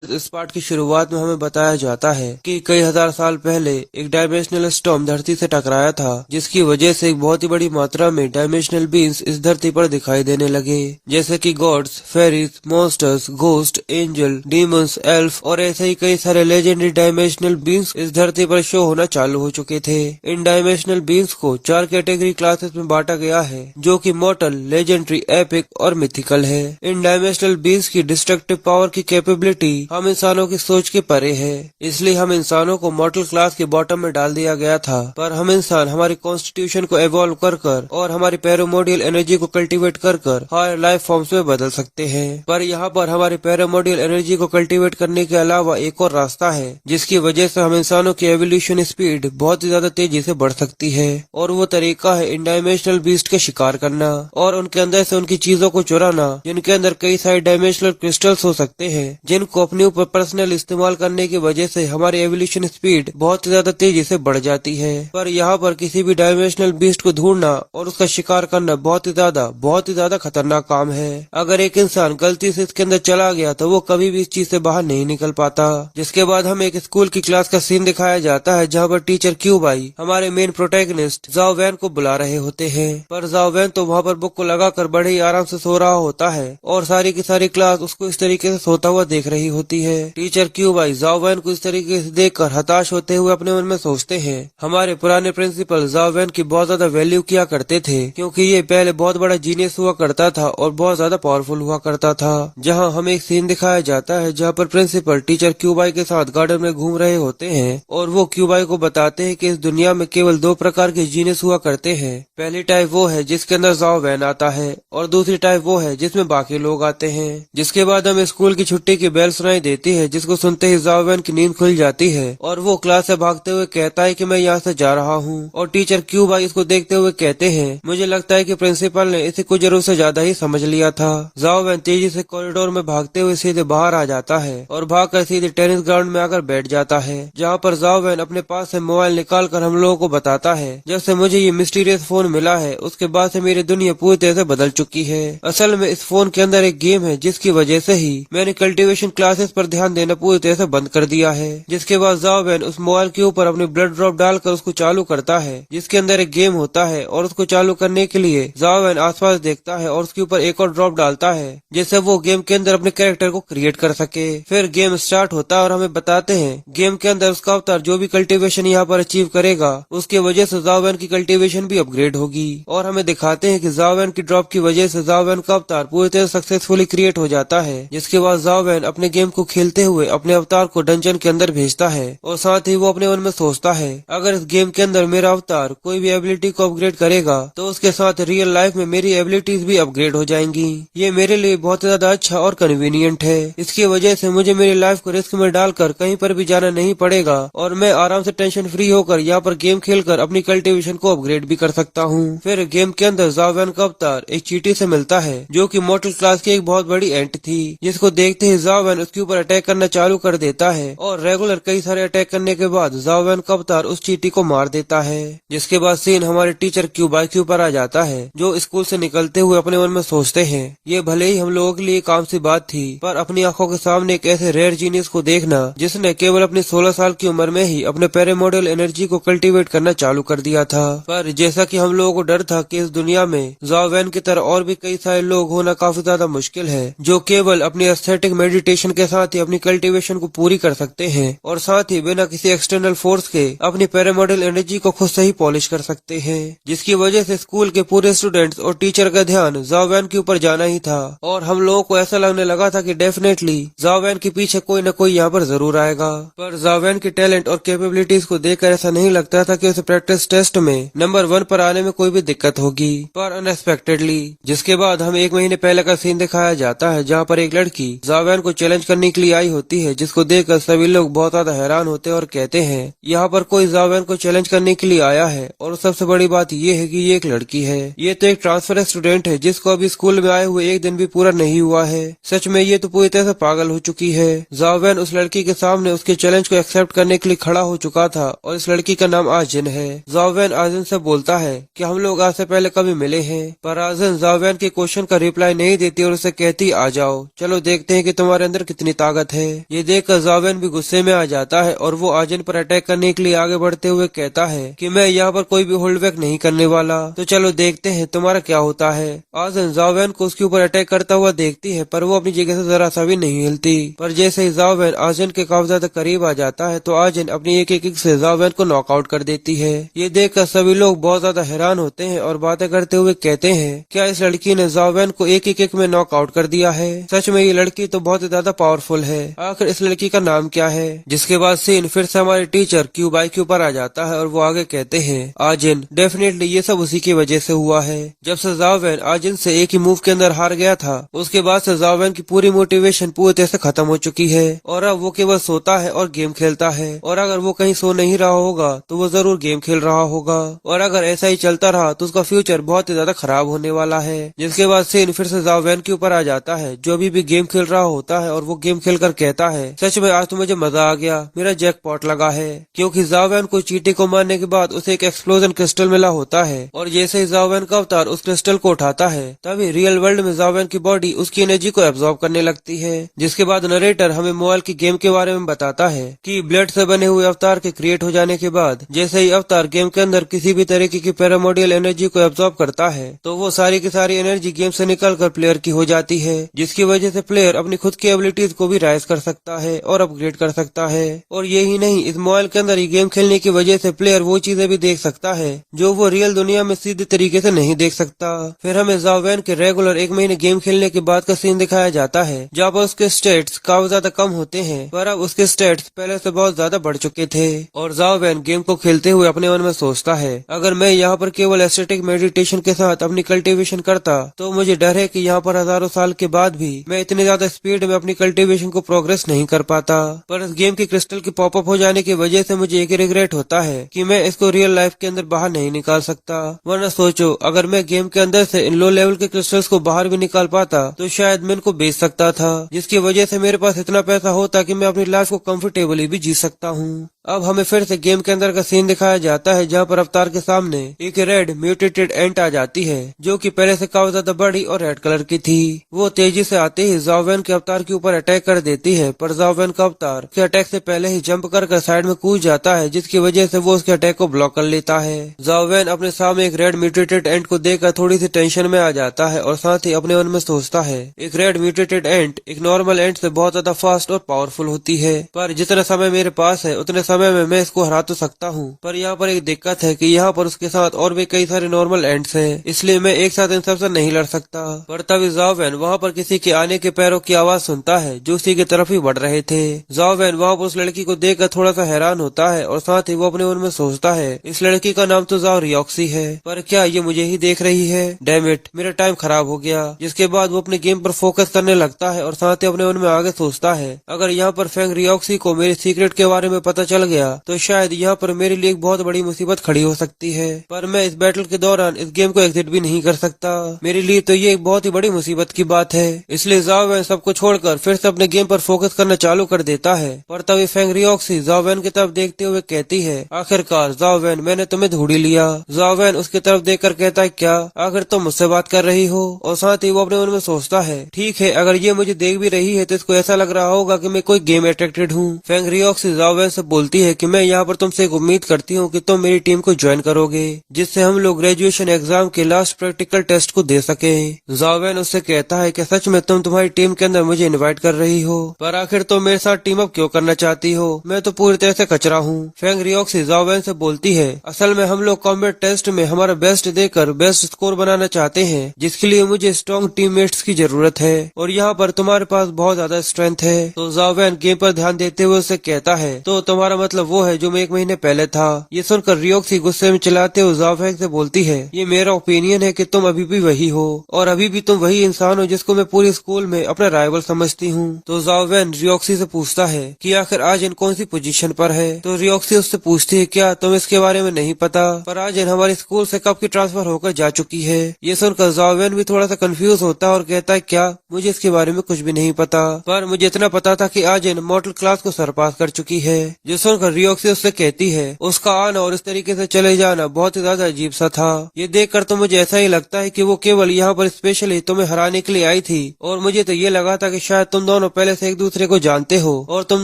इस पार्ट की शुरुआत में हमें बताया जाता है कि कई हजार साल पहले एक डायमेंशनल स्टॉर्म धरती से टकराया था, जिसकी वजह से एक बहुत ही बड़ी मात्रा में डायमेंशनल बीइंग्स इस धरती पर दिखाई देने लगे, जैसे कि gods, fairies, monsters, ghost, angel, demons, elf और ऐसे ही कई सारे लेजेंडरी डायमेंशनल बीइंग्स इस धरती पर शो होना चालू हो चुके थे। इन डायमेंशनल बीइंग्स को 4 कैटेगरी क्लासेस में बांटा गया है, जो कि मॉर्टल, लेजेंडरी, एपिक और मिथिकल है। इन डायमेंशनल बीइंग्स की डिस्ट्रक्टिव पावर की कैपेबिलिटी हम इंसानों की सोच के परे है, इसलिए हम इंसानों को मॉर्टल क्लास के बॉटम में डाल दिया गया था। पर हम इंसान हमारी कॉन्स्टिट्यूशन को एवॉल्व कर और हमारी पैरामोडियल एनर्जी को कल्टीवेट कर हायर लाइफ फॉर्म्स में बदल सकते हैं। पर यहाँ पर हमारी पैरामोडियल एनर्जी को कल्टीवेट करने के अलावा एक और रास्ता है, जिसकी वजह से हम इंसानों की एवोल्यूशन स्पीड बहुत ही ज्यादा तेजी से बढ़ सकती है, और वो तरीका है इन डायमेंशनल बीस्ट के शिकार करना और उनके अंदर से उनकी चीजों को चुराना, जिनके अंदर कई सारे डायमेंशनल क्रिस्टल्स हो सकते हैं, जिनको अपने ऊपर पर्सनल इस्तेमाल करने की वजह से हमारी एवोल्यूशन स्पीड बहुत ही ज्यादा तेजी से बढ़ जाती है। पर यहाँ पर किसी भी डायमेंशनल बीस्ट को ढूंढना और उसका शिकार करना बहुत ही ज्यादा खतरनाक काम है। अगर एक इंसान गलती से इसके अंदर चला गया तो वो कभी भी इस चीज से बाहर नहीं निकल पाता। जिसके बाद हमें एक स्कूल की क्लास का सीन दिखाया जाता है, जहाँ पर टीचर क्यूब आई हमारे मेन प्रोटैगनिस्ट जाओ वैन को बुला रहे होते हैं। पर जाओ वैन तो वहाँ पर बुक को लगाकर बड़े ही आराम से सो रहा होता है, और सारी की सारी क्लास उसको इस तरीके से सोता हुआ देख रही होती है। टीचर क्यूब आई जाओ वैन को इस तरीके से देखकर हताश होते हुए अपने मन में सोचते हैं, हमारे पुराने प्रिंसिपल जाओ वैन की बहुत ज्यादा वैल्यू किया करते थे, क्योंकि ये पहले बहुत बड़ा जीनियस हुआ करता था और बहुत ज्यादा पावरफुल हुआ करता था। जहाँ हमें एक सीन दिखाया जाता है जहाँ पर प्रिंसिपल टीचर क्यूबाई के साथ गार्डन में घूम रहे होते हैं, और वो क्यूबाई को बताते हैं कि इस दुनिया में केवल 2 प्रकार के जीनियस हुआ करते हैं। पहली टाइप वो है जिसके अंदर जाओ वैन आता है, और दूसरी टाइप वो है जिसमें बाकी लोग आते हैं। जिसके बाद हमें स्कूल की छुट्टी की बेल सुनाई देती है, जिसको सुनते ही जाओ वैन की नींद खुल जाती है और वो क्लास से भागते हुए कहता है कि मैं यहाँ से जा रहा हूँ। और टीचर क्यूब आई इसको देखते हुए कहते हैं, मुझे लगता है कि प्रिंसिपल ने इसे कुछ जरूर से ज्यादा ही समझ लिया था। जाओ वैन तेजी से कॉरिडोर में भागते हुए सीधे बाहर आ जाता है और भागकर सीधे टेनिस ग्राउंड में आकर बैठ जाता है, जहाँ पर जाओ वैन अपने पास से मोबाइल निकाल कर हम लोगों को बताता है, जब से मुझे ये मिस्टीरियस फोन मिला है उसके बाद से मेरी दुनिया पूरी तरह से बदल चुकी है। असल में इस फोन के अंदर एक गेम है, जिसकी वजह से ही मैंने कल्टीवेशन क्लासेस पर ध्यान देना पूरी तरह से बंद कर दिया है। जिसके बाद जाओ वैन उस मोबाइल के ऊपर अपनी ब्लड ड्रॉप डालकर उसको चालू करता है, जिसके अंदर एक गेम होता है, और उसको चालू करने के लिए जाओ वैन आसपास देखता है और उसके ऊपर एक और ड्रॉप डालता है, जिससे वो गेम के अंदर अपने कैरेक्टर को क्रिएट कर सके। फिर गेम स्टार्ट होता है और हमें बताते हैं गेम के अंदर उसका अवतार जो भी कल्टीवेशन यहाँ पर अचीव करेगा उसके वजह से जाओ वैन की कल्टीवेशन भी अपग्रेड होगी, और हमें दिखाते हैं कि जाओ वैन की ड्रॉप की वजह से जाओ वैन का अवतार पूरी तरह सक्सेसफुली क्रिएट हो जाता है। जिसके बाद जाओ वैन अपने गेम को खेलते हुए अपने अवतार को डंजन के अंदर भेजता है, और साथ ही वो अपने मन में सोचता है, अगर इस गेम के अंदर मेरा अवतार कोई भी एबिलिटी को अपग्रेड करेगा तो उसके साथ रियल लाइफ में मेरी एबिलिटीज भी अपग्रेड हो जाएंगी। ये मेरे लिए बहुत ज्यादा अच्छा और कन्वीनियंट है। इसकी वजह से मुझे मेरी लाइफ को रिस्क में डालकर कहीं पर भी जाना नहीं पड़ेगा, और मैं आराम से टेंशन फ्री होकर यहाँ पर गेम खेलकर अपनी कल्टीवेशन को अपग्रेड भी कर सकता हूँ। फिर गेम के अंदर जाओ वैन का अवतार एक चींटी से मिलता है, जो कि मॉर्टल क्लास की एक बहुत बड़ी एंट थी, जिसको देखते ही जाओ वैन उसके ऊपर अटैक करना चालू कर देता है, और रेगुलर कई सारे अटैक करने के बाद जाओ वैन का अवतार उस चींटी को मार देता है। जिसके बाद सीन हमारे टीचर क्यूबाई के ऊपर आ जाता है, जो स्कूल से निकलते हुए अपने मन में सोचते हैं, ये भले ही हम लोगों के लिए काम सी बात थी, पर अपनी आंखों के सामने एक ऐसे रेयर जीनियस को देखना जिसने केवल अपनी 16 साल की उम्र में ही अपने पैरामोडियल एनर्जी को कल्टीवेट करना चालू कर दिया था। पर जैसा कि हम लोगों को डर था कि इस दुनिया में जाओ वैन की तरह और भी कई सारे लोग होना काफी ज्यादा मुश्किल है, जो केवल अपनी एस्थेटिक मेडिटेशन के साथ ही अपनी कल्टीवेशन को पूरी कर सकते हैं, और साथ ही बिना किसी एक्सटर्नल फोर्स के अपनी पैरामोडियल एनर्जी को खुद से ही पॉलिश कर सकते हैं। जिसकी वजह से स्कूल के पूरे स्टूडेंट्स और टीचर का ध्यान जाओ वैन के ऊपर जाना ही था, और हम लोगों को ऐसा लगने लगा था कि डेफिनेटली जाओ वैन के पीछे कोई न कोई यहाँ पर जरूर आएगा। पर जाओ वैन के टैलेंट और कैपेबिलिटीज को देखकर ऐसा नहीं लगता था कि उसे प्रैक्टिस टेस्ट में नंबर 1 पर आने में कोई भी दिक्कत होगी, पर अनएक्सपेक्टेडली। जिसके बाद हमें 1 महीने पहले का सीन दिखाया जाता है, जहाँ पर एक लड़की जाओ वैन को चैलेंज करने के लिए आई होती है, जिसको देखकर सभी लोग बहुत ज्यादा हैरान होते हैं और कहते हैं यहाँ पर कोई जाओ वैन को चैलेंज करने के लिए आया है, और सबसे बड़ी बात ये है कि ये एक लड़की है। ये तो एक ट्रांसफर स्टूडेंट है, जिसको अभी स्कूल में आए हुए 1 दिन भी पूरा नहीं हुआ है। सच में ये तो पूरी तरह से पागल हो चुकी है। जाओ वैन उस लड़की के सामने उसके चैलेंज को एक्सेप्ट करने के लिए खड़ा हो चुका था, और इस लड़की का नाम आजिन है। जाओ वैन आजिन से बोलता है कि हम लोग आज से पहले कभी मिले हैं, पर आजिन जाओ वैन के क्वेश्चन का रिप्लाई नहीं देती और उसे कहती आ जाओ, चलो देखते हैं कि तुम्हारे अंदर कितनी कितनी ताकत है। ये देखकर ज़ाओवेन भी गुस्से में आ जाता है और वो आजिन पर अटैक करने के लिए आगे बढ़ते हुए कहता है कि मैं यहाँ पर कोई भी होल्ड बैक नहीं करने वाला, तो चलो देखते हैं तुम्हारा क्या होता है। आजिन ज़ाओवेन को उसके ऊपर अटैक करता हुआ देखती है, पर वो अपनी जगह से जरा सा भी नहीं हिलती। पर जैसे ही ज़ाओवेन आजिन के काफी ज्यादा करीब आ जाता है तो आजिन अपनी एक किक से ज़ाओवेन को नॉकआउट कर देती है। ये देखकर सभी लोग बहुत ज्यादा हैरान होते हैं और बातें करते हुए कहते हैं, क्या इस लड़की ने ज़ाओवेन को एक ही किक में नॉकआउट कर दिया है? सच में ये लड़की तो बहुत ज्यादा पावरफुल है। आखिर इस लड़की का नाम क्या है? जिसके बाद सीन फिर से हमारे टीचर क्यू बाई क्यू पर आ जाता है और वो आगे कहते हैं, आजिन डेफिनेटली ये सब उसी की वजह से हुआ है। जब से ज़ाओवेन आजिन से एक ही मूव के अंदर हार गया था, उसके बाद से ज़ाओवेन की पूरी मोटिवेशन पूरी तरह से खत्म हो चुकी है और अब वो केवल सोता है और गेम खेलता है। और अगर वो कहीं सो नहीं रहा होगा तो वो जरूर गेम खेल रहा होगा, और अगर ऐसा ही चलता रहा तो उसका फ्यूचर बहुत ही ज्यादा खराब होने वाला है। जिसके बाद सीन फिर से ज़ाओवेन के ऊपर आ जाता है, जो अभी भी गेम खेल रहा होता है, और वो गेम खेल कर कहता है, सच में आज तो मुझे मजा आ गया, मेरा जैकपॉट लगा है। क्योंकि ज़ाओवेन को चींटी को मारने के बाद उसे एक एक्सप्लोजन क्रिस्टल मिला होता है, और जैसे ही ज़ाओवेन का अवतार उस क्रिस्टल को उठाता है तभी रियल वर्ल्ड में ज़ाओवेन की बॉडी उसकी एनर्जी को एब्जॉर्ब करने लगती है। जिसके बाद नरेटर हमें मोबाइल की गेम के बारे में बताता है कि ब्लड से बने हुए अवतार के क्रिएट हो जाने के बाद जैसे ही अवतार गेम के अंदर किसी भी तरीके की पैरामोडियल एनर्जी को एब्जॉर्ब करता है तो वो सारी की सारी एनर्जी गेम से निकलकर प्लेयर की हो जाती है, जिसकी वजह से प्लेयर अपनी खुद की एबिलिटीज को भी राइज कर सकता है और अपग्रेड कर सकता है। और यही नहीं, इस मोबाइल के अंदर ये गेम खेलने की वजह से प्लेयर वो चीजें भी देख सकता है जो वो रियल दुनिया में सीधे तरीके से नहीं देख सकता। फिर हमें ज़ाओवेन के रेगुलर 1 महीने गेम खेलने के बाद का सीन दिखाया जाता है, जहाँ पर उसके स्टेट्स काफी ज्यादा कम होते हैं, पर अब उसके स्टेट्स पहले से बहुत ज्यादा बढ़ चुके थे। और ज़ाओवेन गेम को खेलते हुए अपने मन में सोचता है, अगर मैं यहाँ पर केवल एस्थेटिक मेडिटेशन के साथ अपनी कल्टीवेशन करता तो मुझे डर है कि यहाँ पर हजारों साल के बाद भी मैं इतनी ज्यादा स्पीड में अपनी कल्टीवेशन को प्रोग्रेस नहीं कर पाता। पर इस गेम के क्रिस्टल के पॉपअप हो जाने की वजह से मुझे एक रिग्रेट होता है कि मैं इसको रियल लाइफ के अंदर बाहर नहीं निकाल सकता। वरना सोचो, अगर मैं गेम के अंदर से इन लो लेवल के क्रिस्टल्स को बाहर भी निकाल पाता तो शायद मैं इनको बेच सकता था, जिसकी वजह से मेरे पास इतना पैसा होता कि मैं अपनी लाइफ को कंफर्टेबली भी जी सकता हूँ। अब हमें फिर से गेम के अंदर का सीन दिखाया जाता है, जहाँ पर अवतार के सामने एक रेड म्यूटेटेड एंट आ जाती है, जो कि पहले से काफी ज्यादा बड़ी और रेड कलर की थी। वो तेजी से आते ही ज़ाओवेन के अवतार के ऊपर अटैक कर देती है, पर ज़ाओवेन का अवतार के अटैक से पहले ही जंप कर साइड में कूद जाता है, जिसकी वजह से वो उसके अटैक को ब्लॉक कर लेता है। ज़ाओवेन अपने सामने एक रेड म्यूटेटेड एंट को देखकर थोड़ी सी टेंशन में आ जाता है और साथ ही अपने मन में सोचता है, एक रेड म्यूटेटेड एंट एक नॉर्मल एंट से बहुत ज्यादा फास्ट और पावरफुल होती है, पर जितना समय मेरे पास है उतने समय में मैं इसको हरा तो सकता हूँ। पर यहाँ पर एक दिक्कत है कि यहाँ पर उसके साथ और भी कई सारे नॉर्मल एंट्स हैं, इसलिए मैं एक साथ इन सबसे नहीं लड़ सकता। पर तभी ज़ाओवेन वहाँ पर किसी के आने के पैरों की आवाज सुनता है जो उसी की तरफ ही बढ़ रहे थे। ज़ाओवेन वहाँ पर उस लड़की को देखकर थोड़ा सा हैरान होता है और साथ ही वो अपने मन में सोचता है, इस लड़की का नाम तो ज़ाओ रियोक्सी है, पर क्या ये मुझे ही देख रही है? डैम इट, मेरा टाइम खराब हो गया। जिसके बाद वो अपने गेम पर फोकस करने लगता है और साथ ही अपने मन में आगे सोचता है, अगर यहाँ पर फैंग रियोक्सी को मेरे सीक्रेट के बारे में पता चल गया तो शायद यहाँ पर मेरे लिए एक बहुत बड़ी मुसीबत खड़ी हो सकती है। पर मैं इस बैटल के दौरान इस गेम को एग्जिट भी नहीं कर सकता, मेरे लिए तो ये एक बहुत ही बड़ी मुसीबत की बात है। इसलिए ज़ाओवेन सबको छोड़कर फिर से अपने गेम पर फोकस करना चालू कर देता है। पर तभी फैंग रियोक्सी ज़ाओवेन की तरफ देखते हुए कहती है, आखिरकार ज़ाओवेन, मैंने तुम्हें ढूंढ लिया। ज़ाओवेन उसकी तरफ देखकर कहता है, क्या आखिर तुम मुझसे बात कर रही हो? और साथ ही वो अपने मन में सोचता है, ठीक है, अगर ये मुझे देख भी रही है तो इसको ऐसा लग रहा होगा कि मैं कोई गेम अट्रैक्टेड हूँ। फैंग रियोक्सी ज़ाओवेन से बोलती है कि मैं यहाँ पर तुमसे एक उम्मीद करती हूँ कि तुम मेरी टीम को ज्वाइन करोगे, जिससे हम लोग ग्रेजुएशन एग्जाम के लास्ट प्रैक्टिकल टेस्ट को दे सके। ज़ाओवेन उससे कहता है कि सच में तुम तुम्हारी टीम के अंदर मुझे इनवाइट कर रही हो, पर आखिर तुम मेरे साथ टीम अप क्यों करना चाहती हो? मैं तो पूरी तरह से कचरा हूँ। फैंग रियोक्सी ज़ाओवेन से बोलती है, असल में हम लोग कॉम्बैट टेस्ट में हमारा बेस्ट देकर बेस्ट स्कोर बनाना चाहते हैं, जिसके लिए मुझे स्ट्रॉन्ग टीममेट्स की जरूरत है, और यहाँ पर तुम्हारे पास बहुत ज्यादा स्ट्रेंथ है। तो ज़ाओवेन गेम पर ध्यान देते हुए उससे कहता है, तो तुम्हारा मतलब वो है जो मैं 1 महीने पहले था। ये सुनकर रियोक्सी गुस्से में चिल्लाते हुए ज़ाओवेन से बोलती है, ये मेरा ओपिनियन है कि तुम अभी भी वही हो, और अभी भी तुम वही इंसान हो जिसको मैं पूरी स्कूल में अपना राइवल समझती हूँ। तो ज़ाओवेन रियोक्सी से पूछता है कि आखिर आजिन कौन सी पोजीशन पर है? तो रियोक्सी उससे पूछती है, क्या तुम इसके बारे में नहीं पता? पर आजिन हमारे स्कूल से कब की ट्रांसफर होकर जा चुकी है। ये सुनकर ज़ाओवेन भी थोड़ा सा कंफ्यूज होता है और कहता है, क्या मुझे इसके बारे में कुछ भी नहीं पता, पर मुझे इतना पता था कि आजिन मॉडल क्लास को सरपास कर चुकी है। जो सुनकर रियोक्सी उससे कहती है उसका आना और इस तरीके से चले जाना बहुत ही ज्यादा अजीब सा था। ये देखकर तो मुझे ऐसा ही लगता है कि वो केवल यहाँ पर स्पेशली तुम्हें हराने के लिए आई थी, और मुझे तो ये लगा था कि शायद तुम दोनों पहले से एक दूसरे को जानते हो और तुम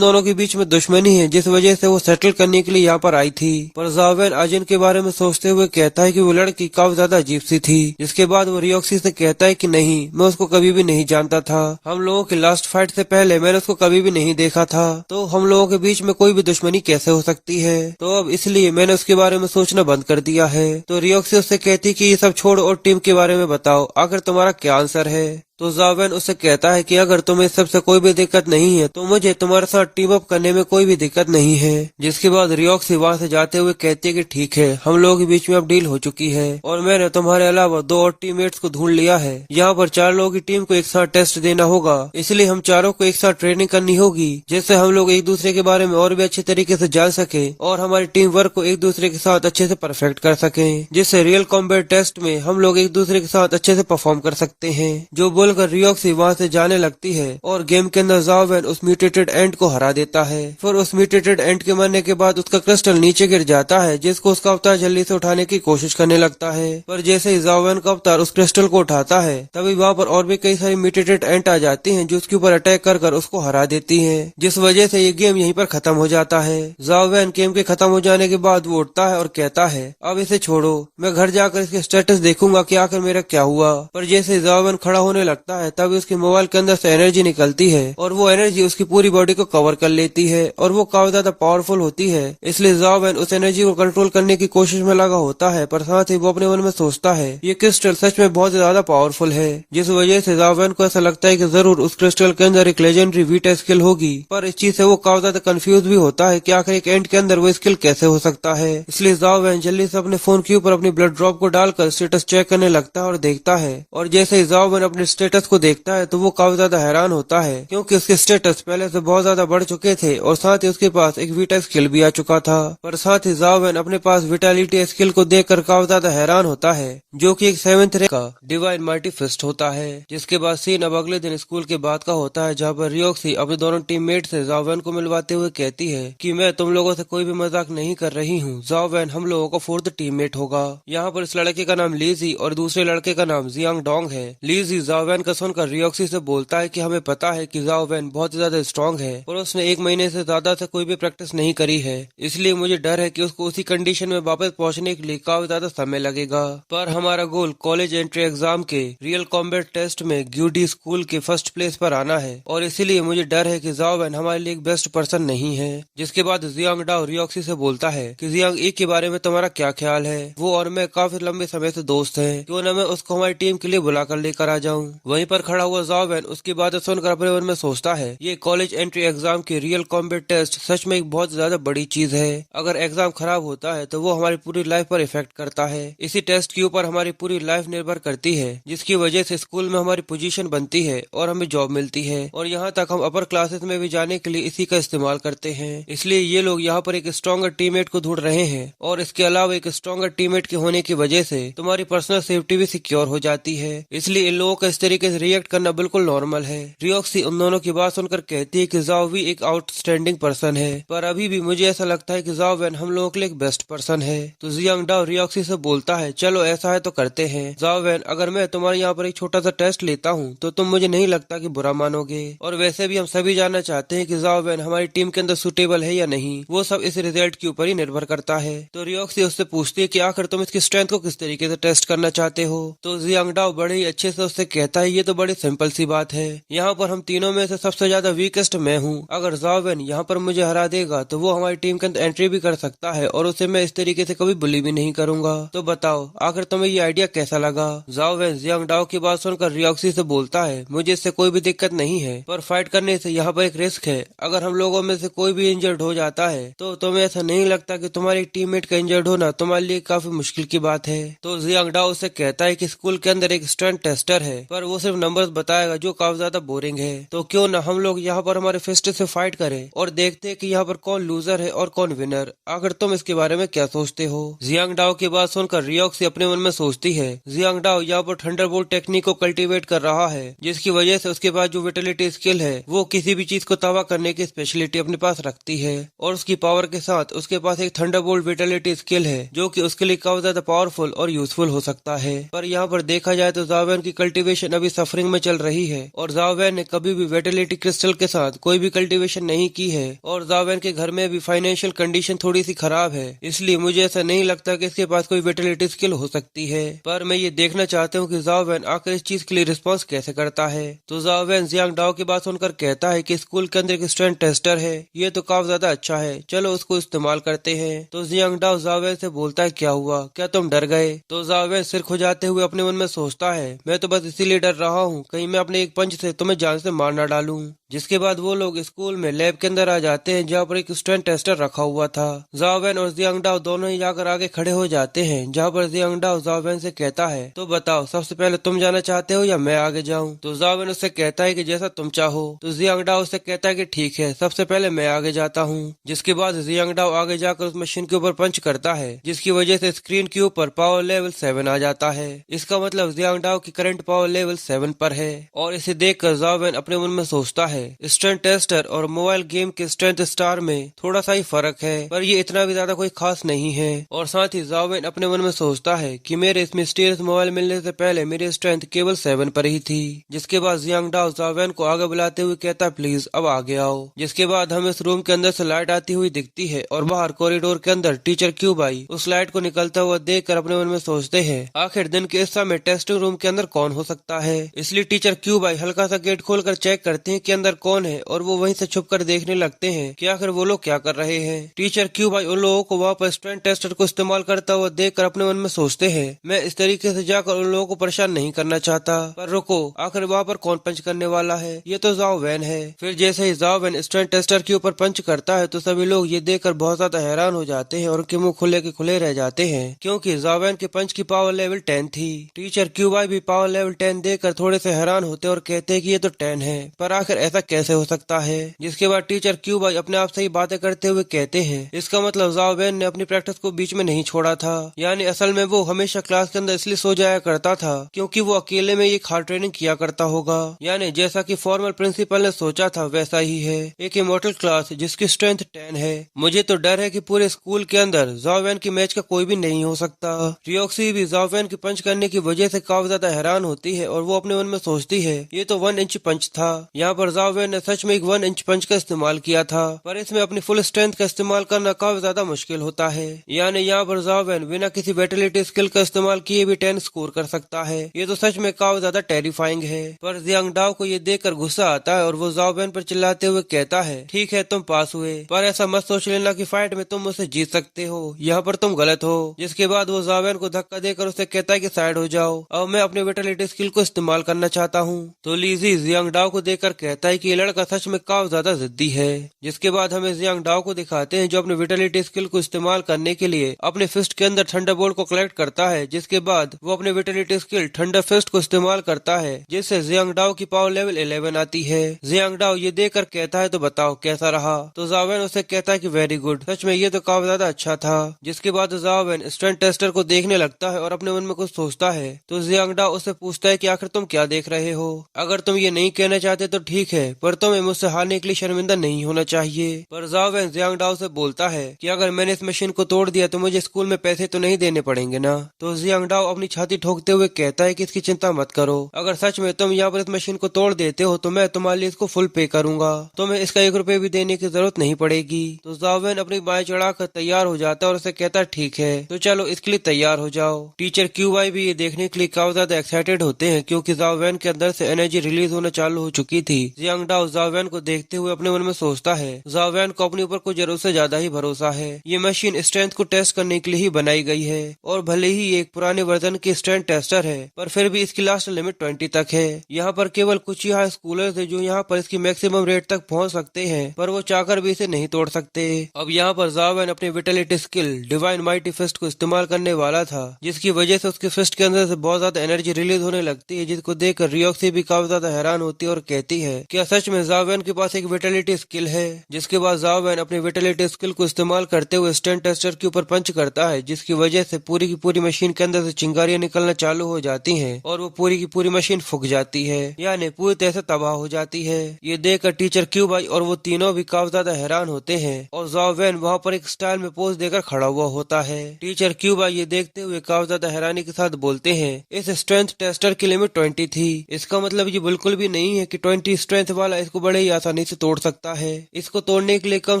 दोनों के बीच में दुश्मनी है जिस वजह से वो सेटल करने के लिए यहाँ पर आई थी। पर ज़ाओ वैन अजिन के बारे में सोचते हुए कहता है कि वो लड़की काफी ज्यादा अजीब सी थी। जिसके बाद वो रियोक्सी से कहता है कि नहीं, मैं उसको कभी भी नहीं जानता था। हम लोगों की लास्ट फाइट से पहले मैंने उसको कभी भी नहीं देखा था, तो हम लोगों के बीच में कोई भी दुश्मनी कैसे हो सकती है। तो अब इसलिए मैंने उसके बारे में सोचना बंद कर दिया है। तो रियोक्सी उससे कहती कि ये सब छोड़ और टीम के बारे में बताओ, आखिर तुम्हारा क्या आंसर है। तो ज़ाओ वैन उससे कहता है कि अगर तुम्हें सबसे कोई भी दिक्कत नहीं है तो मुझे तुम्हारे साथ टीम अप करने में कोई भी दिक्कत नहीं है। जिसके बाद रियोक्सी वहाँ से जाते हुए कहती है कि ठीक है, हम लोगों के बीच में अब डील हो चुकी है और मैंने तुम्हारे अलावा 2 और टीममेट्स को ढूंढ लिया है। यहाँ पर 4 लोगों की टीम को एक साथ टेस्ट देना होगा, इसलिए हम चारों को एक साथ ट्रेनिंग करनी होगी जिससे हम लोग एक दूसरे के बारे में और भी अच्छे तरीके से जान सके और हमारी टीम वर्क को एक दूसरे के साथ अच्छे से परफेक्ट कर सके, जिससे रियल कॉम्बैट टेस्ट में हम लोग एक दूसरे के साथ अच्छे से परफॉर्म कर सकते हैं। जो बोलकर रियोक्सी वहाँ से जाने लगती है और गेम के अंदर ज़ाओ वैन उस म्यूटेटेड एंट को हरा देता है। फिर उस म्यूटेटेड एंट के मरने के बाद उसका क्रिस्टल नीचे गिर जाता है, जिसको उसका अवतार जल्दी से उठाने की कोशिश करने लगता है। पर जैसे ही ज़ाओ वैन का अवतार उस क्रिस्टल को उठाता है तभी वहाँ पर और भी कई सारी म्यूटेटेड एंट आ जाती हैं जो उसके ऊपर अटैक कर उसको हरा देती हैं, जिस वजह से ये गेम यहीं पर खत्म हो जाता है। ज़ाओ वैन गेम के खत्म हो जाने के बाद वो उठता है और कहता है अब इसे छोड़ो, मैं घर जाकर इसके स्टेटस देखूंगा कि आखिर मेरा क्या हुआ। पर जैसे ज़ाओ वैन खड़ा होने लगता है तभी उसके मोबाइल के अंदर से एनर्जी निकलती है और वो एनर्जी उसकी पूरी बॉडी को कवर कर लेती है और वो काफी ज्यादा पावरफुल होती है। इसलिए ज़ाओ वैन उस एनर्जी को कंट्रोल करने की कोशिश में लगा होता है, पर साथ ही वो अपने मन में सोचता है ये क्रिस्टल सच में बहुत ज्यादा पावरफुल है, जिस वजह से ज़ाओ वैन को ऐसा लगता है कि जरूर उस क्रिस्टल के अंदर एक लेजेंडरी वीटा स्किल होगी। पर इस चीज से वो काफी ज्यादा कंफ्यूज भी होता है कि आखिर एक एंड के अंदर वो स्किल कैसे हो सकता है। इसलिए ज़ाओ वैन जल्दी से अपने फोन के ऊपर अपनी ब्लड ड्रॉप को डालकर स्टेटस चेक करने लगता है और देखता है, और जैसे ही ज़ाओ वैन अपने स्टेटस को देखता है तो वो काफी ज्यादा हैरान होता है क्योंकि उसके स्टेटस पहले से बहुत ज्यादा बढ़ चुके थे और साथ ही उसके पास एक वीटा स्किल भी आ चुका था। पर साथ ही ज़ाओ वैन अपने पास विटालिटी स्किल को देखकर काफी ज्यादा हैरान होता है, जो कि एक 7th रैंक का डिवाइन माइटी फिस्ट होता है। जिसके बाद सीन अब अगले दिन स्कूल के बाद का होता है, जहाँ पर रियोक्सी अपने दोनों टीममेट से ज़ाओ वैन को मिलवाते हुए कहती है कि मैं तुम लोगों से कोई भी मजाक नहीं कर रही हूँ, ज़ाओ वैन हम लोगों का 4th टीममेट होगा। यहाँ पर इस लड़के का नाम लीजी और दूसरे लड़के का नाम जियांग डोंग है। लीजी ज़ाओ वैन का सुनकर रियोक्सी से बोलता है कि हमें पता है कि ज़ाओ वैन बहुत ज्यादा स्ट्रॉन्ग है और उसने 1 महीने से ज्यादा से कोई भी प्रैक्टिस नहीं करी है, इसलिए मुझे डर है कि उसको उसी कंडीशन में वापस पहुंचने के लिए काफी ज्यादा समय लगेगा। पर हमारा गोल कॉलेज एंट्री एग्जाम के रियल कॉम्बैट टेस्ट में ग्यूडी स्कूल के फर्स्ट प्लेस पर आना है और इसीलिए मुझे डर है कि ज़ाओ वैन हमारे लिए एक बेस्ट पर्सन नहीं है। जिसके बाद जियांग डाओ रियोक्सी से बोलता है कि जियांग ई के बारे में तुम्हारा क्या ख्याल है, वो और मैं काफी लंबे समय से दोस्त हैं, क्यों न मैं उसको हमारी टीम के लिए बुलाकर लेकर आ जाऊं। वहीं पर खड़ा हुआ ज़ाओ वैन उसकी बातें सुनकर अपने मन में सोचता है ये कॉलेज एंट्री एग्जाम के रियल कॉम्बैट टेस्ट सच में एक बहुत ज्यादा बड़ी चीज है। अगर एग्जाम खराब होता है तो वो हमारी पूरी लाइफ पर इफेक्ट करता है, इसी टेस्ट के ऊपर हमारी पूरी लाइफ निर्भर करती है, जिसकी वजह से स्कूल में हमारी पोजीशन बनती है और हमें जॉब मिलती है और यहाँ तक हम अपर क्लासेस में भी जाने के लिए इसी का इस्तेमाल करते हैं। इसलिए ये लोग यहाँ पर एक स्ट्रॉन्गर टीममेट को ढूंढ रहे हैं और इसके अलावा एक स्ट्रॉन्गर टीममेट के होने की वजह से तुम्हारी पर्सनल सेफ्टी भी सिक्योर हो जाती है, इसलिए इन लोगों का इस तरीके से रिएक्ट करना बिल्कुल नॉर्मल है। रियोक्सी उन दोनों की बात सुनकर कहती है कि ज़ाओ वी एक आउटस्टैंडिंग पर्सन है, पर अभी भी मुझे ऐसा लगता है कि ज़ाओ वैन हम लोगों के लिए एक बेस्ट पर्सन है। तो जियांग डाओ रियोक्सी से बोलता है चलो ऐसा है तो करते हैं। ज़ाओ वैन अगर मैं तुम्हारे यहाँ पर एक छोटा सा टेस्ट लेता हूँ तो तुम मुझे नहीं लगता कि बुरा मानोगे, और वैसे भी हम सभी जानना चाहते हैं कि ज़ाओ वैन हमारी टीम के अंदर सुटेबल है या नहीं, वो सब इस रिजल्ट के ऊपर ही निर्भर करता है। तो रियोक्सी उससे पूछती है कि आखिर तुम इसकी स्ट्रेंथ को किस तरीके से टेस्ट करना चाहते हो। तो जियांग डाओ बड़े ही अच्छे से उससे कहता है ये तो बड़ी सिंपल सी बात है, यहाँ पर हम तीनों में से सबसे ज्यादा वीकेस्ट मैं हूँ, अगर ज़ाओ वैन यहाँ पर मुझे हरा देगा तो वो हमारी टीम के अंदर एंट्री भी कर सकता है और उसे मैं इस तरीके से कभी बुली भी नहीं करूंगा। तो बताओ आखिर तुम्हें ये आइडिया कैसा लगा। ज़ाओ वैन जियांग डाओ की बात सुनकर रियोक्सी से बोलता है मुझे इससे कोई भी दिक्कत नहीं है, पर फाइट करने से यहाँ पर एक रिस्क है, अगर हम लोगों में से कोई भी इंजर्ड हो जाता है तो तुम्हें ऐसा नहीं लगता कि तुम्हारे टीममेट का इंजर्ड होना तुम्हारे लिए काफी मुश्किल की बात है। तो जियांग डाओ उससे कहता है कि स्कूल के अंदर एक स्टंट टेस्टर है, पर वो सिर्फ नंबर्स बताएगा जो काफी ज्यादा बोरिंग है। तो क्यों ना हम लोग यहाँ पर हमारे फिस्ट से फाइट करें और देखते हैं कि यहाँ पर कौन लूजर है और कौन विनर। आखिर तुम इसके बारे में क्या सोचते हो? जियांग डाओ की बात सुनकर रियोक्सी अपने मन में सोचती है जियांग डाओ यहाँ पर थंडरबोल्ट टेक्निक को कल्टीवेट कर रहा है, जिसकी वजह से उसके पास जो विटेलिटी स्किल है वो किसी भी चीज को तबाह करने की स्पेशलिटी अपने पास रखती है। और उसकी पावर के साथ उसके पास एक थंडरबोल्ट विटेलिटी स्किल है जो कि उसके लिए काफी ज्यादा पावरफुल और यूजफुल हो सकता है। पर यहाँ पर देखा जाए तो ज़ाओ वैन की कल्टीवेशन अभी सफरिंग में चल रही है और ज़ाओ वैन ने कभी भी विटेलिटी क्रिस्टल के साथ कोई भी कल्टीवेशन नहीं की है और ज़ाओ वैन के घर में भी फाइनेंशियल कंडीशन थोड़ी सी खराब है, इसलिए मुझे ऐसा नहीं लगता कि इसके पास कोई विटेलिटी स्किल हो सकती है। पर मैं ये देखना चाहता हूँ कि ज़ाओ वैन आखिर इस चीज के लिए रिस्पॉन्स कैसे करता है। तो ज़ाओ वैन जियांग डाओ की बात सुनकर कहता है कि स्कूल के अंदर एक स्ट्रेंथ टेस्टर है, ये तो काफी ज्यादा अच्छा है, चलो उसको इस्तेमाल करते हैं। तो जियांग डाओ ज़ाओ वैन से बोलता है क्या हुआ, क्या तुम डर गए? तो ज़ाओ वैन सिर खुजाते हुए अपने मन में सोचता है मैं तो बस इसीलिए डर रहा हूँ कहीं मैं अपने एक पंच से तुम्हें जान से मार न डालूं। जिसके बाद वो लोग स्कूल में लैब के अंदर आ जाते हैं जहाँ पर एक स्ट्रेंथ टेस्टर रखा हुआ था। ज़ाओ वैन और जियांग डाओ दोनों ही जाकर आगे खड़े हो जाते हैं, जहाँ पर जियांग डाओ ज़ाओ वैन से कहता है तो बताओ सबसे पहले तुम जाना चाहते हो या मैं आगे जाऊं? तो ज़ाओ वैन उससे कहता है कि जैसा तुम चाहो। तो जियांग डाओ उससे कहता है कि ठीक है सबसे पहले मैं आगे जाता हूँ। जिसके बाद जियांग डाओ आगे जाकर उस मशीन के ऊपर पंच करता है, जिसकी वजह से स्क्रीन के ऊपर पावर लेवल 7 आ जाता है। इसका मतलब जियांग डाओ की करंट पावर लेवल 7 पर है। और इसे देखकर ज़ाओ वैन अपने मन में सोचता है स्ट्रेंथ टेस्टर और मोबाइल गेम के स्ट्रेंथ स्टार में थोड़ा सा ही फर्क है, पर ये इतना भी ज्यादा कोई खास नहीं है। और साथ ही ज़ाओ वैन अपने मन में सोचता है कि मेरे इस मिस्टीरियस मोबाइल मिलने से पहले मेरी स्ट्रेंथ केवल 7 पर ही थी। जिसके बाद जियांग डाओ ज़ाओ वैन को आगे बुलाते हुए कहता प्लीज अब आगे आओ। जिसके बाद हमें इस रूम के अंदर से लाइट आती हुई दिखती है और बाहर कॉरिडोर के अंदर टीचर क्यूबाई उस लाइट को निकलता हुआ देखकर अपने मन में सोचते हैं आखिर दिन के इस समय टेस्टिंग रूम के अंदर कौन हो सकता है। इसलिए टीचर क्यूबाई हल्का सा गेट खोलकर चेक करते हैं कि अंदर कौन है और वो वहीं से छुपकर देखने लगते हैं कि आखिर वो लोग क्या कर रहे हैं। टीचर क्यूबाई उन लोगों को वहाँ पर स्ट्रेंथ टेस्टर को इस्तेमाल करता हुआ देखकर अपने मन में सोचते हैं मैं इस तरीके से जाकर उन लोगों को परेशान नहीं करना चाहता। पर रुको, आखिर वहाँ पर कौन पंच करने वाला है? ये तो ज़ाओ वैन है। फिर जैसे ही ज़ाओ वैन स्ट्रेंथ टेस्टर के ऊपर पंच करता है तो सभी लोग ये देखकर बहुत ज्यादा हैरान हो जाते हैं और उनके मुंह खुले के खुले रह जाते हैं, क्योंकि ज़ाओ वैन के पंच की पावर लेवल 10 थी। टीचर क्यूबाई भी पावर लेवल 10 देखकर थोड़े से हैरान होते और कहते हैं कि ये तो 10 है, पर आखिर ऐसा कैसे हो सकता है। जिसके बाद टीचर क्यूबाई अपने आप से ही बातें करते हुए कहते हैं इसका मतलब ज़ाओ वैन ने अपनी प्रैक्टिस को बीच में नहीं छोड़ा था, यानी असल में वो हमेशा क्लास के अंदर इसलिए सो जाया करता था क्योंकि वो अकेले में ये हार्ड ट्रेनिंग किया करता होगा। यानी जैसा कि फॉर्मल प्रिंसिपल ने सोचा था वैसा ही है, एक इमॉर्टल क्लास जिसकी स्ट्रेंथ 10 है। मुझे तो डर है कि पूरे स्कूल के अंदर ज़ाओ वैन की मैच का कोई भी नहीं हो सकता। रियोक्सी भी ज़ाओ वैन की पंच करने की वजह से काफी ज्यादा हैरान होती है और वो अपने मन में सोचती है ये तो 1 इंच पंच था। यहाँ पर ज़ाओ वैन ने सच में एक 1 इंच पंच का इस्तेमाल किया था, पर इसमें अपनी फुल स्ट्रेंथ का इस्तेमाल करना काफी ज्यादा मुश्किल होता है। यानी यहाँ पर ज़ाओ वैन बिना किसी वेटिलिटी स्किल का इस्तेमाल किए भी 10 स्कोर कर सकता है। ये तो सच में काफी ज्यादा टेरिफाइंग है। पर जियांग डाओ को ये देखकर गुस्सा आता है और वो ज़ाओ वैन पर चिल्लाते हुए कहता है ठीक है तुम पास हुए, पर ऐसा मत सोच लेना कि फाइट में तुम मुझसे जीत सकते हो, यहाँ पर तुम गलत हो। जिसके बाद वो ज़ाओ वैन को धक्का देकर उसे कहता है कि साइड हो जाओ, अब मैं अपने वेटिलिटी स्किल को इस्तेमाल करना चाहता हूँ। तो लीजी जियांग डाओ को देखकर कहता है कि ये लड़का सच में काफी ज्यादा जिद्दी है। जिसके बाद हमें जियांग डाओ को दिखाते हैं जो अपने विटेलिटी स्किल को इस्तेमाल करने के लिए अपने फिस्ट के अंदर थंडर बोल्ट को कलेक्ट करता है। जिसके बाद वो अपने विटेलिटी स्किल थंडर फिस्ट को इस्तेमाल करता है, जिससे जियांग डाओ की पावर लेवल 11 आती है। जियांग डाओ ये देखकर कहता है तो बताओ कैसा रहा? तो ज़ाओ वैन उसे कहता है कि वेरी गुड, सच में ये तो काफी ज्यादा अच्छा था। जिसके बाद ज़ाओ वैन स्ट्रेंथ टेस्टर को देखने लगता है और अपने मन में कुछ सोचता है। तो जियांग डाओ उससे पूछता है कि आखिर तुम क्या देख रहे हो? अगर तुम ये नहीं कहना चाहते तो ठीक है, पर तुम्हें मुझसे हारने के लिए शर्मिंदा नहीं होना चाहिए। पर ज़ाओ वैन जियांग डाओ से बोलता है कि अगर मैंने इस मशीन को तोड़ दिया तो मुझे स्कूल में पैसे तो नहीं देने पड़ेंगे ना। तो जियांग डाओ अपनी छाती ठोकते हुए कहता है कि इसकी चिंता मत करो, अगर सच में तुम यहाँ पर इस मशीन को तोड़ देते हो तो मैं तुम्हारे लिए इसको फुल पे करूंगा, तुम्हें इसका 1 रुपए भी देने की जरूरत नहीं पड़ेगी। तो ज़ाओ वैन अपनी बाएं चढ़ाकर तैयार हो जाता है और उसे कहता है ठीक है, तो चलो इसके लिए तैयार हो जाओ। टीचर क्यूबाई भी ये देखने के लिए काफी ज्यादा एक्साइटेड होते हैं क्योंकि ज़ाओ वैन के अंदर से एनर्जी रिलीज होना चालू हो चुकी थी। जियांग डाओ जाओवैन को देखते हुए अपने मन में सोचता है, जाओवैन को अपने ऊपर कुछ जरूरत से ज्यादा ही भरोसा है। ये मशीन स्ट्रेंथ को टेस्ट करने के लिए ही बनाई गई है और भले ही ये एक पुराने वर्जन की स्ट्रेंथ टेस्टर है, पर फिर भी इसकी लास्ट लिमिट 20 तक है। यहाँ पर केवल कुछ ही हाई स्कूलर्स है जो यहाँ पर इसकी मैक्सिमम रेट तक पहुँच सकते हैं, पर वो चाहकर भी इसे नहीं तोड़ सकते। अब यहाँ पर जाओवैन अपनी vitality skill divine mighty fist को इस्तेमाल करने वाला था, जिसकी वजह से उसके फिस्ट के अंदर से बहुत ज्यादा एनर्जी रिलीज होने लगती है, जिसको देखकर रियोक्सी भी काफी ज्यादा हैरान होती है और कहती है, क्या सच में जाओवैन के पास एक विटेलिटी स्किल है। जिसके बाद जाओवैन अपनी विटेलिटी स्किल को इस्तेमाल करते हुए स्ट्रेंथ टेस्टर के ऊपर पंच करता है, जिसकी वजह से पूरी की पूरी मशीन के अंदर से चिंगारियां निकलना चालू हो जाती हैं और वो पूरी की पूरी मशीन फूक जाती है, यानी पूरी तरह से तबाह हो जाती है। ये देखकर टीचर क्यूबाई और वो तीनों भी काफी ज्यादा हैरान होते हैं और जाओवैन वहाँ पर एक स्टाइल में पोज देकर खड़ा हुआ होता है। टीचर क्यूबाई ये देखते हुए काफी ज्यादा हैरानी के साथ बोलते हैं, इस स्ट्रेंथ टेस्टर की लिमिट 20 थी। इसका मतलब ये बिल्कुल भी नहीं है कि 20 स्ट्रेंथ वाला इसको बड़े ही आसानी से तोड़ सकता है। इसको तोड़ने के लिए कम